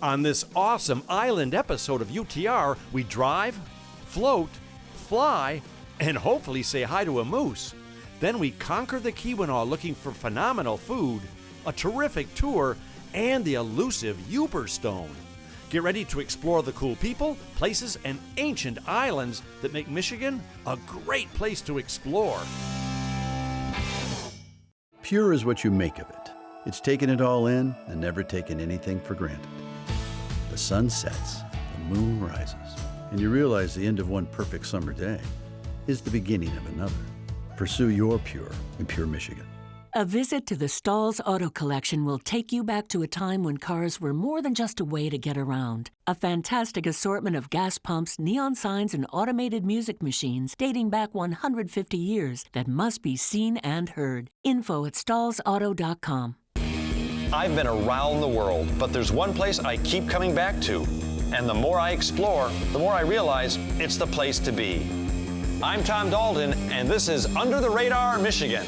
On this awesome island episode of UTR, we drive, float, fly, and hopefully say hi to a moose. Then we conquer the Keweenaw looking for phenomenal food, a terrific tour, and the elusive Yooper stone. Get ready to explore the cool people, places, and ancient islands that make Michigan a great place to explore. Pure is what you make of it. It's taken it all in and never taken anything for granted. The sun sets, the moon rises, and you realize the end of one perfect summer day is the beginning of another. Pursue your pure in Pure, Michigan. A visit to the Stahl's Auto Collection will take you back to a time when cars were more than just a way to get around. A fantastic assortment of gas pumps, neon signs, and automated music machines dating back 150 years that must be seen and heard. Info at stahlsauto.com. I've been around the world, but there's one place I keep coming back to. And the more I explore, the more I realize it's the place to be. I'm Tom Dalton, and this is Under the Radar, Michigan.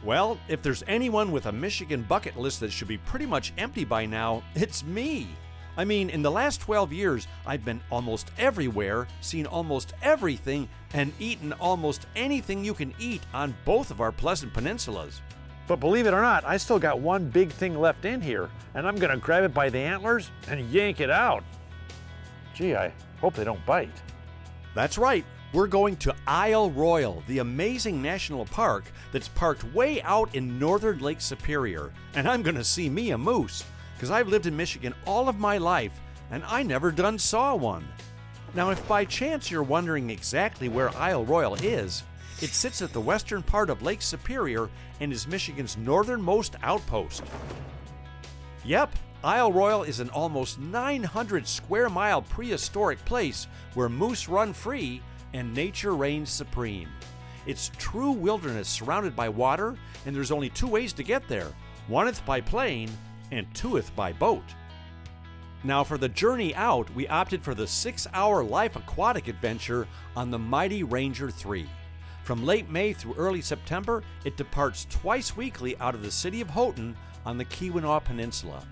Well, if there's anyone with a Michigan bucket list that should be pretty much empty by now, it's me. I mean, in the last 12 years, I've been almost everywhere, seen almost everything, and eaten almost anything you can eat on both of our pleasant peninsulas. But believe it or not, I still got one big thing left in here, and I'm gonna grab it by the antlers and yank it out. Gee, I hope they don't bite. That's right. We're going to Isle Royale, the amazing national park that's parked way out in northern Lake Superior. And I'm going to see me a moose, because I've lived in Michigan all of my life, and I never done saw one. Now, if by chance you're wondering exactly where Isle Royale is, it sits at the western part of Lake Superior and is Michigan's northernmost outpost. Yep, Isle Royale is an almost 900 square mile prehistoric place where moose run free and nature reigns supreme. It's true wilderness surrounded by water, and there's only two ways to get there. Oneth by plane and twoeth by boat. Now for the journey out, we opted for the 6-hour life aquatic adventure on the mighty Ranger 3. From late May through early September, it departs twice weekly out of the city of Houghton on the Keweenaw Peninsula.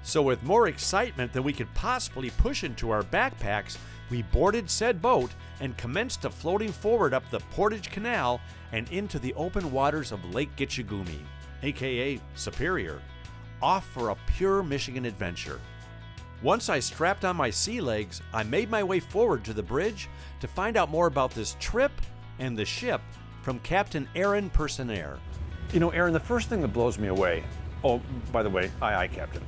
So with more excitement than we could possibly push into our backpacks, we boarded said boat and commenced to floating forward up the Portage Canal and into the open waters of Lake Gitchagumi, aka Superior, off for a pure Michigan adventure. Once I strapped on my sea legs, I made my way forward to the bridge to find out more about this trip and the ship from Captain Aaron Personaire. You know, Aaron, the first thing that blows me away, oh, by the way, aye, Captain.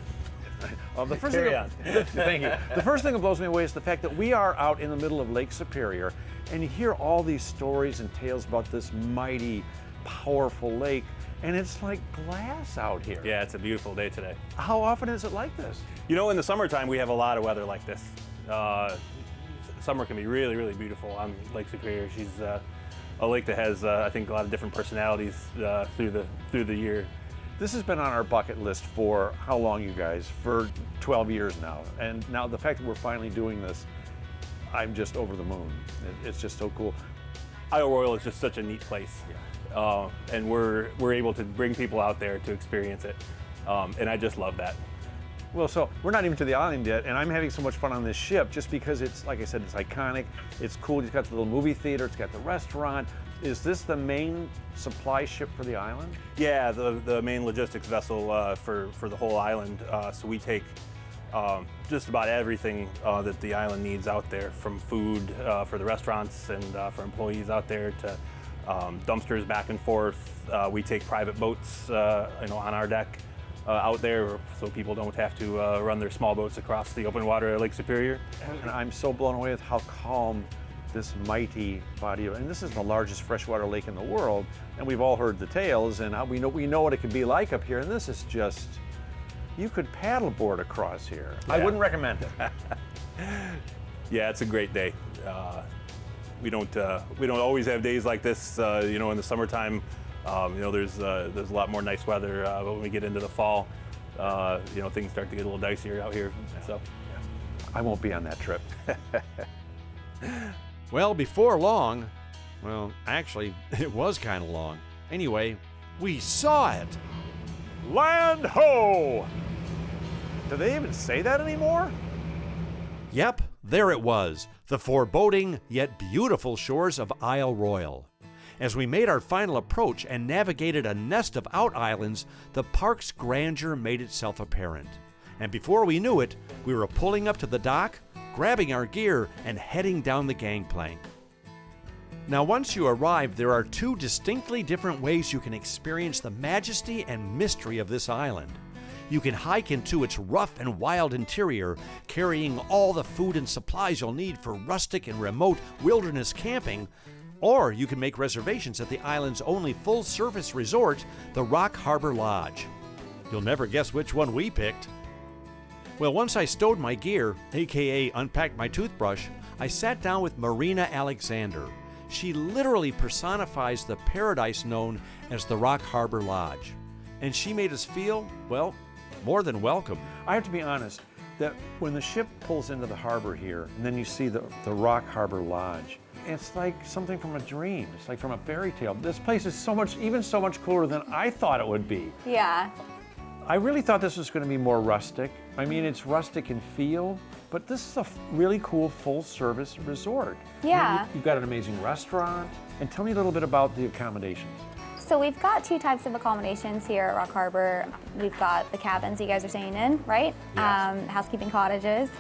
The first thing thank you. The first thing that blows me away is the fact that we are out in the middle of Lake Superior, and you hear all these stories and tales about this mighty, powerful lake, and it's like glass out here. Yeah, it's a beautiful day today. How often is it like this? You know, in the summertime, we have a lot of weather like this. Summer can be really, really beautiful on Lake Superior. She's a lake that has, I think, a lot of different personalities through the year. This has been on our bucket list for how long, you guys? For 12 years now. And now the fact that we're finally doing this, I'm just over the moon. It's just so cool. Isle Royale is just such a neat place. Yeah. And we're able to bring people out there to experience it. And I just love that. Well, so we're not even to the island yet, and I'm having so much fun on this ship just because it's, like I said, it's iconic, it's cool. It's got the little movie theater, it's got the restaurant. Is this the main supply ship for the island? Yeah, the main logistics vessel for the whole island. So we take just about everything that the island needs out there, from food for the restaurants and for employees out there to dumpsters back and forth. We take private boats on our deck. Out there, so people don't have to run their small boats across the open water at Lake Superior. And I'm so blown away with how calm this mighty body of, and this is the largest freshwater lake in the world, and we've all heard the tales, and we know what it could be like up here, and this is just, you could paddleboard across here. Yeah. I wouldn't recommend it. Yeah, it's a great day. We don't always have days like this. In the summertime. There's a lot more nice weather when we get into the fall. you know, things start to get a little dicier out here. So I won't be on that trip. Well, before long, well, actually, it was kind of long. Anyway, we saw it. Land ho! Do they even say that anymore? Yep, there it was, the foreboding yet beautiful shores of Isle Royale. As we made our final approach and navigated a nest of out islands, the park's grandeur made itself apparent. And before we knew it, we were pulling up to the dock, grabbing our gear, and heading down the gangplank. Now, once you arrive, there are two distinctly different ways you can experience the majesty and mystery of this island. You can hike into its rough and wild interior, carrying all the food and supplies you'll need for rustic and remote wilderness camping, or you can make reservations at the island's only full-service resort, the Rock Harbor Lodge. You'll never guess which one we picked. Well, once I stowed my gear, aka unpacked my toothbrush, I sat down with Marina Alexander. She literally personifies the paradise known as the Rock Harbor Lodge. And she made us feel, well, more than welcome. I have to be honest, that when the ship pulls into the harbor here, and then you see the Rock Harbor Lodge, it's like something from a dream. It's like from a fairy tale. This place is so much cooler than I thought it would be. Yeah. I really thought this was going to be more rustic. I mean, it's rustic in feel, but this is a really cool full-service resort. Yeah. You've got an amazing restaurant. And tell me a little bit about the accommodations. So we've got two types of accommodations here at Rock Harbor. We've got the cabins you guys are staying in, right? Yes. Housekeeping cottages.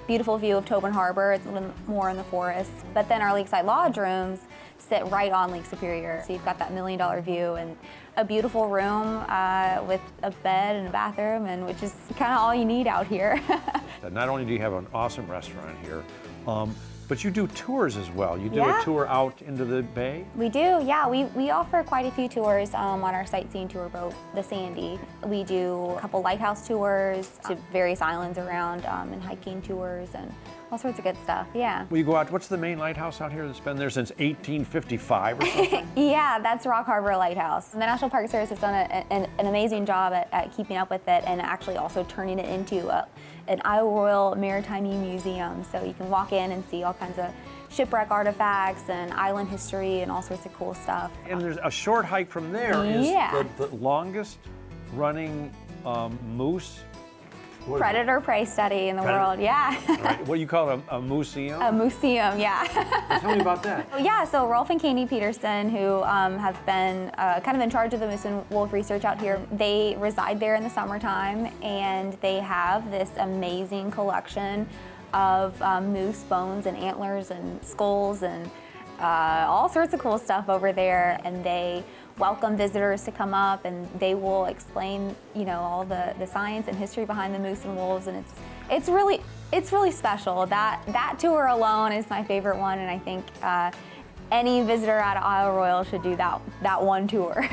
Beautiful view of Tobin Harbor. It's a little more in the forest. But then our lakeside lodge rooms sit right on Lake Superior. So you've got that $1 million view and a beautiful room with a bed and a bathroom, and which is kind of all you need out here. Not only do you have an awesome restaurant here, but you do tours as well. You do Yeah. a tour out into the bay? We do, yeah. We offer quite a few tours on our sightseeing tour boat, the Sandy. We do a couple lighthouse tours to various islands around and hiking tours and all sorts of good stuff, yeah. Will you go out, what's the main lighthouse out here that's been there since 1855 or something? Yeah, that's Rock Harbor Lighthouse. The National Park Service has done an amazing job at keeping up with it and actually also turning it into an Isle Royale Maritime Museum. So you can walk in and see all kinds of shipwreck artifacts and island history and all sorts of cool stuff. And there's a short hike from there is Yeah. the longest running moose. Predator prey study in the world, yeah. Right. What do you call it, a museum? A museum, yeah. Tell me about that. Yeah, so Rolf and Katie Peterson, who have been kind of in charge of the moose and wolf research out here, they reside there in the summertime, and they have this amazing collection of moose bones and antlers and skulls and all sorts of cool stuff over there. And they welcome visitors to come up, and they will explain, you know, all the science and history behind the moose and wolves, and it's really special. That tour alone is my favorite one, and I think any visitor out of Isle Royale should do that one tour.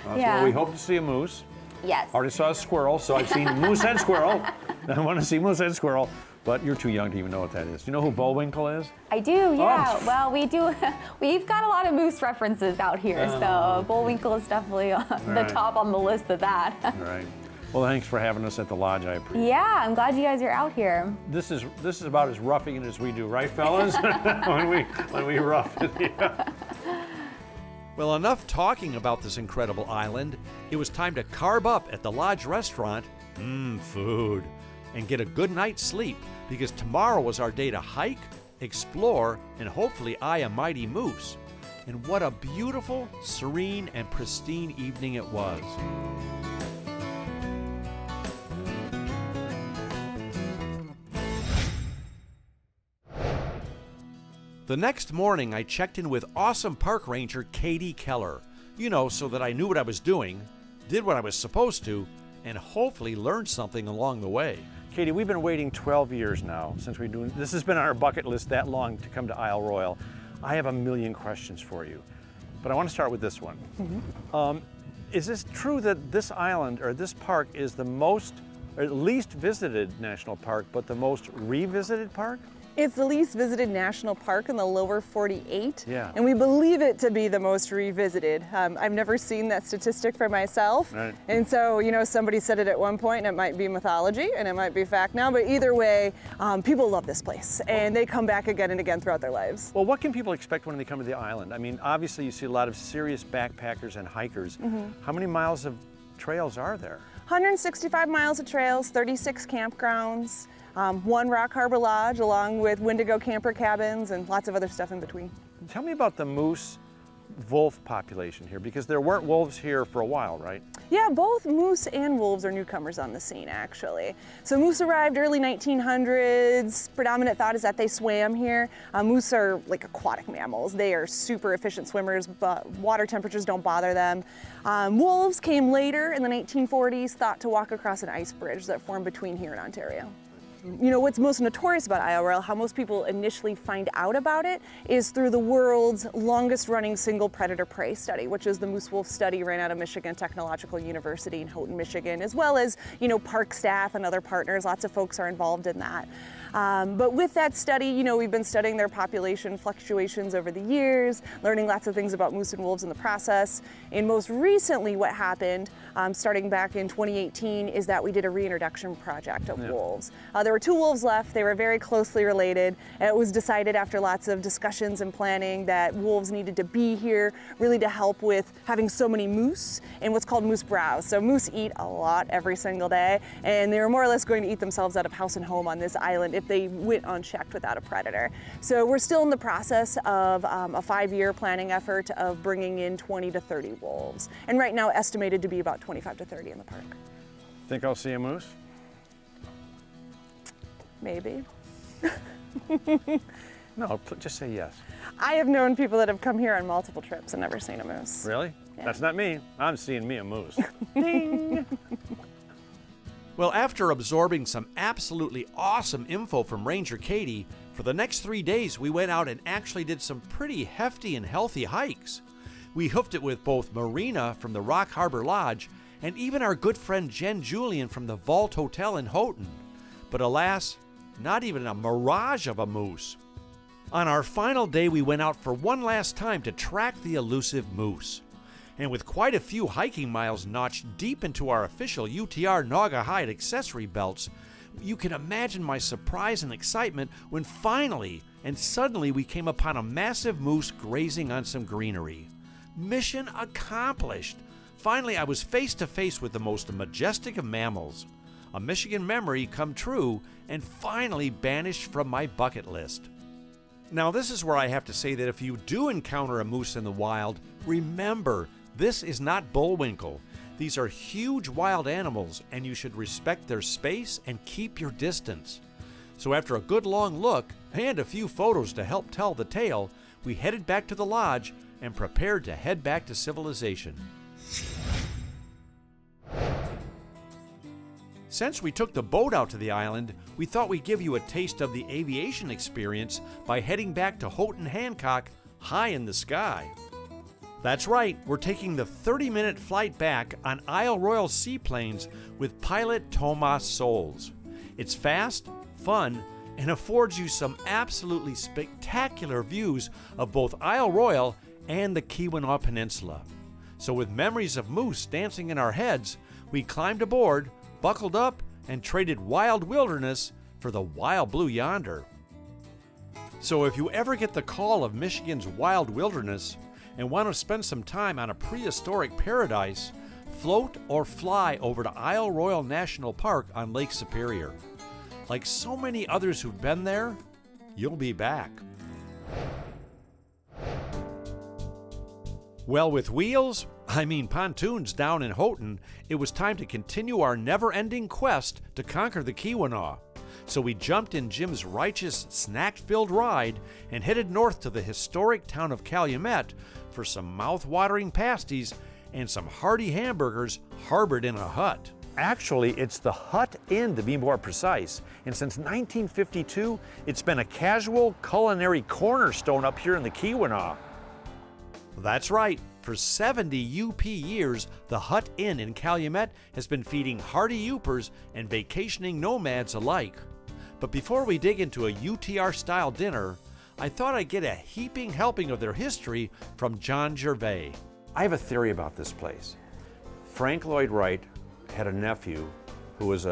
Well, we hope to see a moose. Yes. Already saw a squirrel, so I've seen moose and squirrel. I want to see moose and squirrel, but you're too young to even know what that is. Do you know who Bullwinkle is? I do, yeah. Oh. Well, we do. We've got a lot of moose references out here, so Bullwinkle is definitely on the top on the list of that. All right. Well, thanks for having us at the lodge. I appreciate it. Yeah, I'm glad you guys are out here. This is about as roughing it as we do, right, fellas? when we rough it. Yeah. Well, enough talking about this incredible island. It was time to carb up at the lodge restaurant, food, and get a good night's sleep, because tomorrow was our day to hike, explore, and hopefully eye a mighty moose. And what a beautiful, serene, and pristine evening it was. The next morning, I checked in with awesome park ranger Katie Keller, so that I knew what I was doing, did what I was supposed to, and hopefully learned something along the way. Katie, we've been waiting 12 years now since this has been on our bucket list that long to come to Isle Royale. I have a million questions for you, but I want to start with this one. Mm-hmm. Is this true that this island or this park is the most, or least visited national park, but the most revisited park? It's the least visited national park in the lower 48, Yeah. and we believe it to be the most revisited. I've never seen that statistic for myself, Right. and so, somebody said it at one point, and it might be mythology, and it might be fact now, but either way, people love this place, and they come back again and again throughout their lives. Well, what can people expect when they come to the island? I mean, obviously you see a lot of serious backpackers and hikers. How many miles of trails are there? 165 miles of trails, 36 campgrounds, one Rock Harbor Lodge, along with Wendigo camper cabins and lots of other stuff in between. Tell me about the moose wolf population here, because there weren't wolves here for a while, right? Yeah, both moose and wolves are newcomers on the scene, actually. So moose arrived early 1900s. Predominant thought is that they swam here. Moose are like aquatic mammals. They are super efficient swimmers, but water temperatures don't bother them. Wolves came later in the 1940s, thought to walk across an ice bridge that formed between here and Ontario. What's most notorious about Isle Royale, how most people initially find out about it, is through the world's longest running single predator prey study, which is the moose wolf study ran out of Michigan Technological University in Houghton, Michigan, as well as, park staff and other partners. Lots of folks are involved in that. But with that study, we've been studying their population fluctuations over the years, learning lots of things about moose and wolves in the process. And most recently what happened, starting back in 2018, is that we did a reintroduction project of wolves. There were 2 wolves left. They were very closely related. And it was decided after lots of discussions and planning that wolves needed to be here really to help with having so many moose and what's called moose browse. So moose eat a lot every single day, and they were more or less going to eat themselves out of house and home on this island if they went unchecked without a predator. So we're still in the process of a 5-year planning effort of bringing in 20 to 30 wolves. And right now estimated to be about 25 to 30 in the park. Think I'll see a moose? Maybe. No, just say yes. I have known people that have come here on multiple trips and never seen a moose. Really? Yeah. That's not me. I'm seeing me a moose. Well, after absorbing some absolutely awesome info from Ranger Katie, for the next 3 days we went out and actually did some pretty hefty and healthy hikes. We hoofed it with both Marina from the Rock Harbor Lodge and even our good friend Jen Julian from the Vault Hotel in Houghton. But alas, not even a mirage of a moose. On our final day, we went out for one last time to track the elusive moose. And with quite a few hiking miles notched deep into our official UTR Naugahyde accessory belts, you can imagine my surprise and excitement when finally and suddenly we came upon a massive moose grazing on some greenery. Mission accomplished! Finally, I was face to face with the most majestic of mammals. A Michigan memory come true and finally banished from my bucket list. Now, this is where I have to say that if you do encounter a moose in the wild, remember, this is not Bullwinkle. These are huge wild animals, and you should respect their space and keep your distance. So after a good long look and a few photos to help tell the tale, we headed back to the lodge and prepared to head back to civilization. Since we took the boat out to the island, we thought we'd give you a taste of the aviation experience by heading back to Houghton Hancock, high in the sky. That's right, we're taking the 30-minute flight back on Isle Royale seaplanes with pilot Thomas Souls. It's fast, fun, and affords you some absolutely spectacular views of both Isle Royale and the Keweenaw Peninsula. So with memories of moose dancing in our heads, we climbed aboard, buckled up, and traded wild wilderness for the wild blue yonder. So if you ever get the call of Michigan's wild wilderness and want to spend some time on a prehistoric paradise, float or fly over to Isle Royale National Park on Lake Superior. Like so many others who've been there, you'll be back. Well, with wheels, I mean pontoons down in Houghton, it was time to continue our never-ending quest to conquer the Keweenaw. So we jumped in Jim's righteous, snack-filled ride and headed north to the historic town of Calumet for some mouth-watering pasties and some hearty hamburgers harbored in a hut. Actually, it's the Hut Inn, to be more precise. And since 1952, it's been a casual culinary cornerstone up here in the Keweenaw. That's right. For 70 UP years, the Hut Inn in Calumet has been feeding hardy Yoopers and vacationing nomads alike. But before we dig into a UTR-style dinner, I thought I'd get a heaping helping of their history from John Gervais. I have a theory about this place. Frank Lloyd Wright had a nephew who was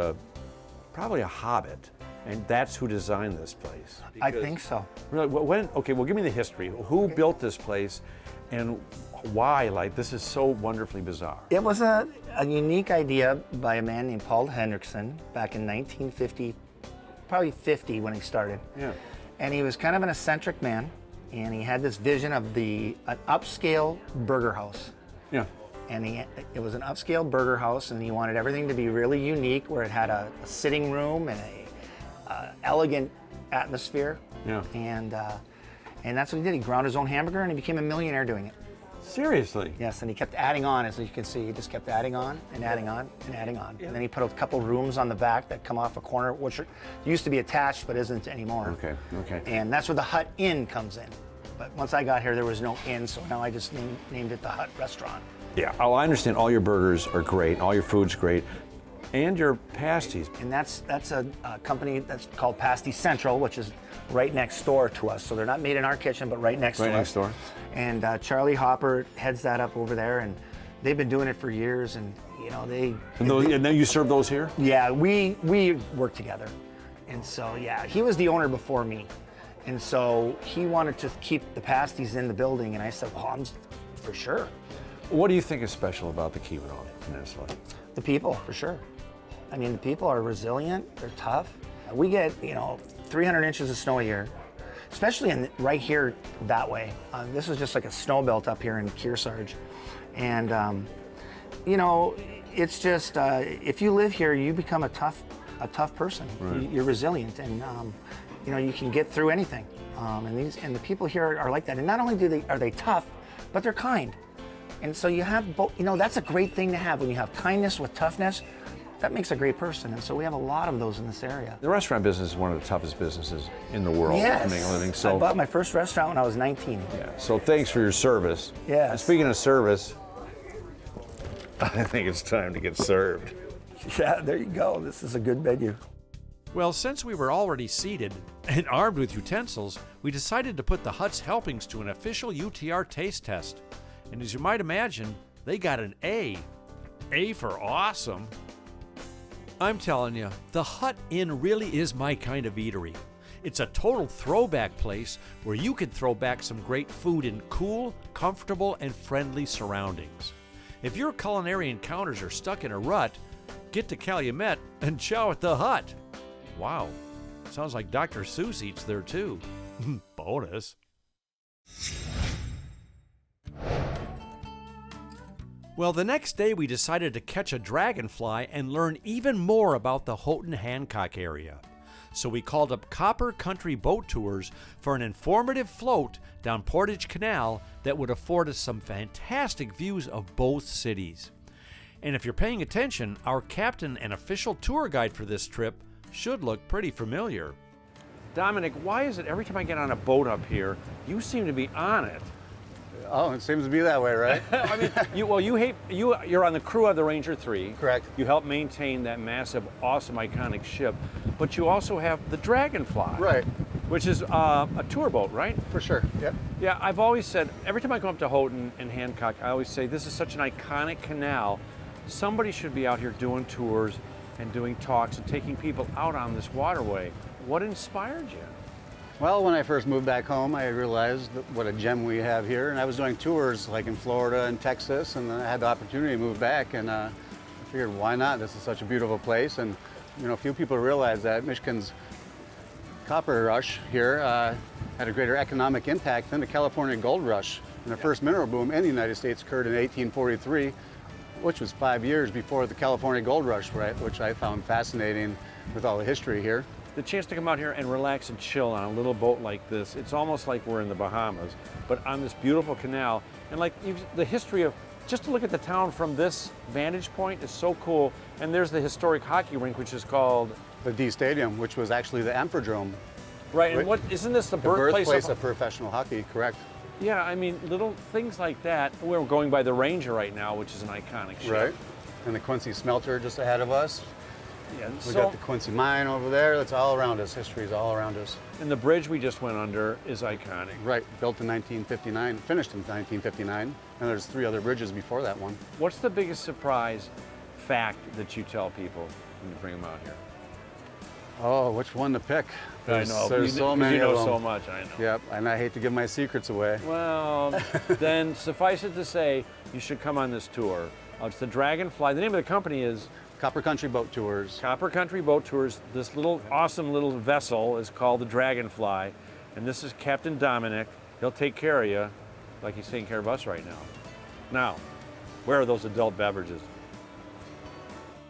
probably a hobbit, and that's who designed this place. I think so. Really? Okay, well, give me the history. Who built this place, and why? Like, this is so wonderfully bizarre. It was a unique idea by a man named Paul Hendrickson back in 1950, probably 50 when he started. Yeah. And he was kind of an eccentric man, and he had this vision of an upscale burger house. Yeah. And it was an upscale burger house, and he wanted everything to be really unique, where it had a sitting room and a elegant atmosphere. Yeah. And that's what he did. He ground his own hamburger, and he became a millionaire doing it. Seriously? Yes, and he kept adding on, as you can see. He just kept adding on and adding on and adding on. Yeah. And then he put a couple rooms on the back that come off a corner, which used to be attached but isn't anymore. Okay, okay. And that's where the Hut Inn comes in. But once I got here, there was no inn, so now I just named it the Hut Restaurant. Yeah, oh, I understand all your burgers are great, all your food's great, and your pasties. And that's a company that's called Pasty Central, which is right next door to us. So they're not made in our kitchen, but right next to us. Right next door. And Charlie Hopper heads that up over there, and they've been doing it for years. And you know And then you serve those here? Yeah, we work together, and so yeah, he was the owner before me, and so he wanted to keep the pasties in the building, and I said, well, I'm for sure. What do you think is special about the Keweenaw Peninsula? The people, for sure. I mean, the people are resilient, they're tough. We get, 300 inches of snow a year, especially right here that way. This is just like a snow belt up here in Kearsarge. And, it's just, if you live here, you become a tough person. Right. You're resilient, and, you can get through anything. And the people here are like that. And not only are they tough, but they're kind. And so you have both, that's a great thing to have. When you have kindness with toughness, that makes a great person. And so we have a lot of those in this area. The restaurant business is one of the toughest businesses in the world yes. to make a living. So I bought my first restaurant when I was 19. Yeah. So thanks for your service. Yeah. Speaking of service, I think it's time to get served. Yeah, there you go. This is a good menu. Well, since we were already seated and armed with utensils, we decided to put the Hut's helpings to an official UTR taste test. And as you might imagine, they got an A. A for awesome. I'm telling you, the Hut Inn really is my kind of eatery. It's a total throwback place where you can throw back some great food in cool, comfortable, and friendly surroundings. If your culinary encounters are stuck in a rut, get to Calumet and chow at the Hut. Wow, sounds like Dr. Seuss eats there too. Bonus. Well, the next day we decided to catch a dragonfly and learn even more about the Houghton-Hancock area. So we called up Copper Country Boat Tours for an informative float down Portage Canal that would afford us some fantastic views of both cities. And if you're paying attention, our captain and official tour guide for this trip should look pretty familiar. Dominic, why is it every time I get on a boat up here, you seem to be on it? Oh, it seems to be that way, right? I mean, you're on the crew of the Ranger 3. Correct. You help maintain that massive, awesome, iconic ship, but you also have the Dragonfly. Right. Which is a tour boat, right? For sure, yep. Yeah, I've always said, every time I come up to Houghton and Hancock, I always say, this is such an iconic canal. Somebody should be out here doing tours and doing talks and taking people out on this waterway. What inspired you? Well, when I first moved back home, I realized what a gem we have here, and I was doing tours like in Florida and Texas, and then I had the opportunity to move back, and I figured, why not? This is such a beautiful place, and few people realize that Michigan's copper rush here had a greater economic impact than the California gold rush. And the first mineral boom in the United States occurred in 1843, which was 5 years before the California gold rush, right? Which I found fascinating with all the history here. The chance to come out here and relax and chill on a little boat like this, it's almost like we're in the Bahamas, but on this beautiful canal. And the history of, just to look at the town from this vantage point is so cool. And there's the historic hockey rink, which is called? The D Stadium, which was actually the Amphidraome. Right, and isn't this the birthplace of professional hockey, correct? Yeah, I mean, little things like that. We're going by the Ranger right now, which is an iconic ship. Right, and the Quincy Smelter just ahead of us. Yeah, We got the Quincy Mine over there. That's all around us. History is all around us. and the bridge we just went under is iconic. Right, built in 1959, finished in 1959, and there's 3 other bridges before that one. What's the biggest surprise fact that you tell people when you bring them out here? Oh, which one to pick? There's so many you know of them. so much, I know. Yep, and I hate to give my secrets away. Well, then suffice it to say, you should come on this tour. It's the Dragonfly. The name of the company is Copper Country Boat Tours. Copper Country Boat Tours. This little awesome little vessel is called the Dragonfly, and this is Captain Dominic. He'll take care of you like he's taking care of us right now. Now, where are those adult beverages?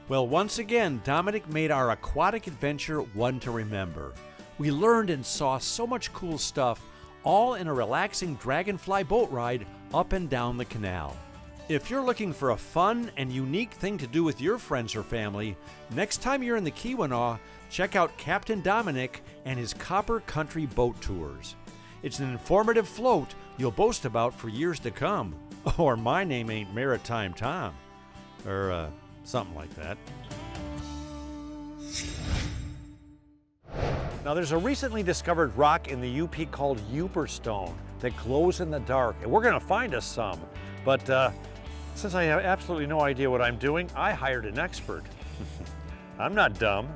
Well, once again, Dominic made our aquatic adventure one to remember. We learned and saw so much cool stuff, all in a relaxing Dragonfly boat ride up and down the canal. If you're looking for a fun and unique thing to do with your friends or family, next time you're in the Keweenaw, check out Captain Dominic and his Copper Country Boat Tours. It's an informative float you'll boast about for years to come. Or my name ain't Maritime Tom. Or, something like that. Now, there's a recently discovered rock in the UP called Yooper stone that glows in the dark, and we're going to find us some. But since I have absolutely no idea what I'm doing, I hired an expert. I'm not dumb.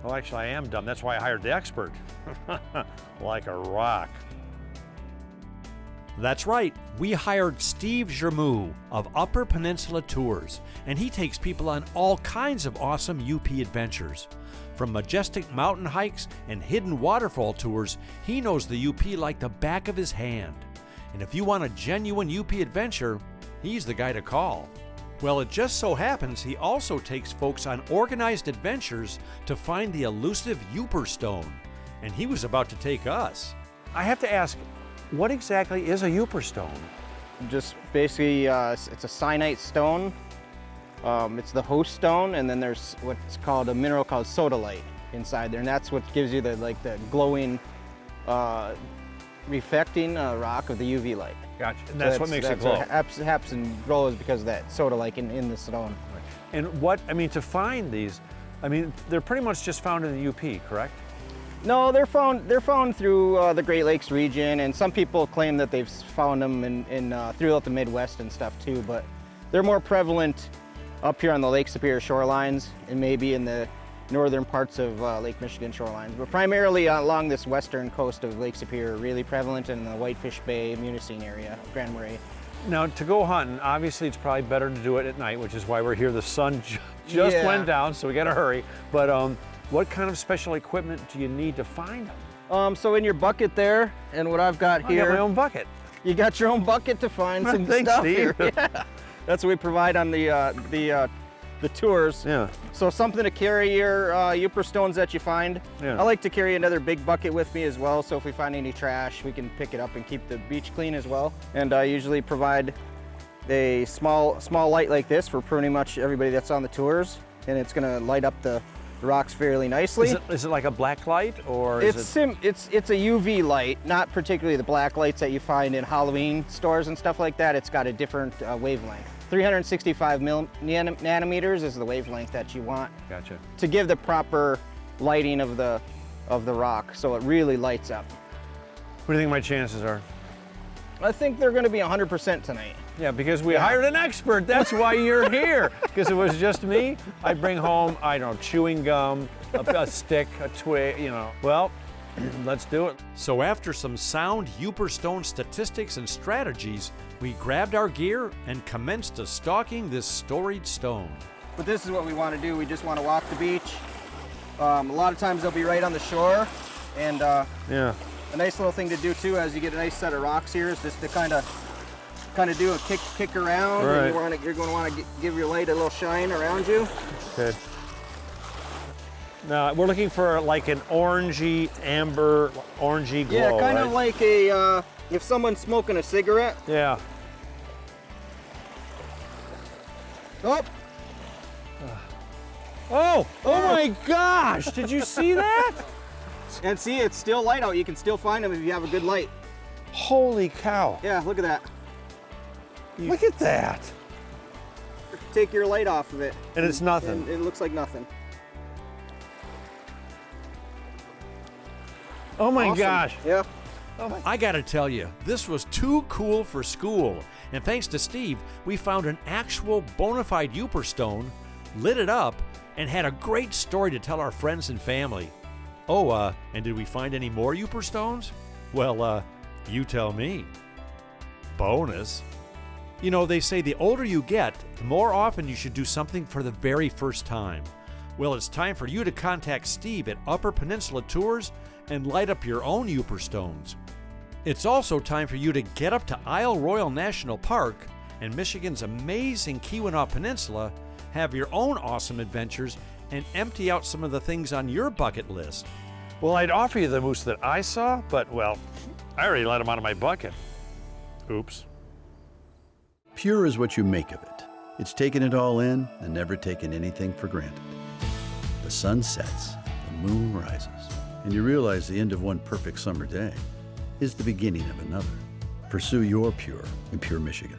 Well, actually, I am dumb. That's why I hired the expert. Like a rock. That's right, we hired Steve Germou of Upper Peninsula Tours, and he takes people on all kinds of awesome UP adventures. From majestic mountain hikes and hidden waterfall tours, he knows the UP like the back of his hand. And if you want a genuine UP adventure, he's the guy to call. Well, it just so happens he also takes folks on organized adventures to find the elusive Yooper stone, and he was about to take us. I have to ask, what exactly is a Yooper stone? Just basically, it's a cyanite stone. It's the host stone, and then there's what's called a mineral called sodalite inside there, and that's what gives you the glowing, reflecting rock of the UV light. Gotcha. And that's what makes it glow. What happens and glows because of that sodalite in the stone. And to find these, they're pretty much just found in the UP, correct? No, they're found through the Great Lakes region, and some people claim that they've found them in throughout the Midwest and stuff too, but they're more prevalent up here on the Lake Superior shorelines and maybe in the northern parts of Lake Michigan shorelines, but primarily along this western coast of Lake Superior, really prevalent in the Whitefish Bay, Munising area, Grand Marais. Now, to go hunting, obviously it's probably better to do it at night, which is why we're here. The sun just went down, so we gotta hurry. But what kind of special equipment do you need to find them? So in your bucket there, and what I've got here. I got my own bucket. You got your own bucket to find some Thanks, stuff Steve. here. Yeah. That's what we provide on the tours. Yeah. So something to carry your Yooper stones that you find. Yeah. I like to carry another big bucket with me as well, so if we find any trash, we can pick it up and keep the beach clean as well. And I usually provide a small light like this for pretty much everybody that's on the tours, and it's gonna light up the rocks fairly nicely. Is it like a black light, or it's a UV light, not particularly the black lights that you find in Halloween stores and stuff like that. It's got a different wavelength. 365 nanometers is the wavelength that you want. Gotcha. To give the proper lighting of the rock, so it really lights up. What do you think my chances are? I think they're going to be 100% tonight. Yeah, because we hired an expert. That's why you're here. Because it was just me, I'd bring home, I don't know, chewing gum, a stick, a twig, Well, let's do it. So after some sound Yooper stone statistics and strategies, we grabbed our gear and commenced to stalking this storied stone. But this is what we want to do. We just want to walk the beach. A lot of times they'll be right on the shore. And a nice little thing to do too, as you get a nice set of rocks here, is just to kind of do a kick around. Right. And you're going to want to give your light a little shine around you. Okay. Now we're looking for like an orangey, amber, orangey glow. Yeah, kind of like a if someone's smoking a cigarette. Yeah. Oh. Oh my gosh! Did you see that? And see, it's still light out. You can still find them if you have a good light. Holy cow! Yeah, look at that. Look at that. Take your light off of it. And it's nothing. And it looks like nothing. Oh my Awesome. gosh. Yeah. I gotta tell you, this was too cool for school. And thanks to Steve, we found an actual bona fide Yooper stone, lit it up, and had a great story to tell our friends and family. Oh, and did we find any more Yooper stones? Well, you tell me. Bonus. You know, they say the older you get, the more often you should do something for the very first time. Well, it's time for you to contact Steve at Upper Peninsula Tours and light up your own Yooper stones. It's also time for you to get up to Isle Royale National Park and Michigan's amazing Keweenaw Peninsula, have your own awesome adventures, and empty out some of the things on your bucket list. Well, I'd offer you the moose that I saw, but, well, I already let him out of my bucket. Oops. Pure is what you make of it. It's taken it all in and never taken anything for granted. The sun sets, the moon rises, and you realize the end of one perfect summer day is the beginning of another. Pursue your pure in Pure, Michigan.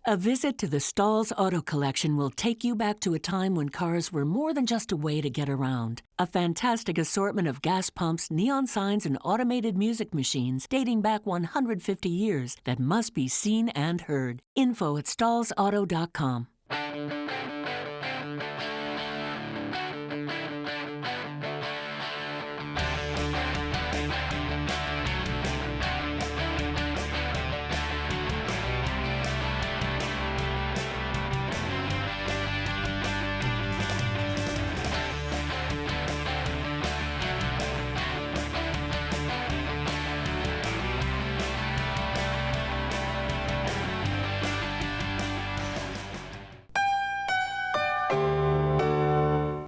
A visit to the Stalls Auto Collection will take you back to a time when cars were more than just a way to get around. A fantastic assortment of gas pumps, neon signs, and automated music machines dating back 150 years that must be seen and heard. Info at stallsauto.com.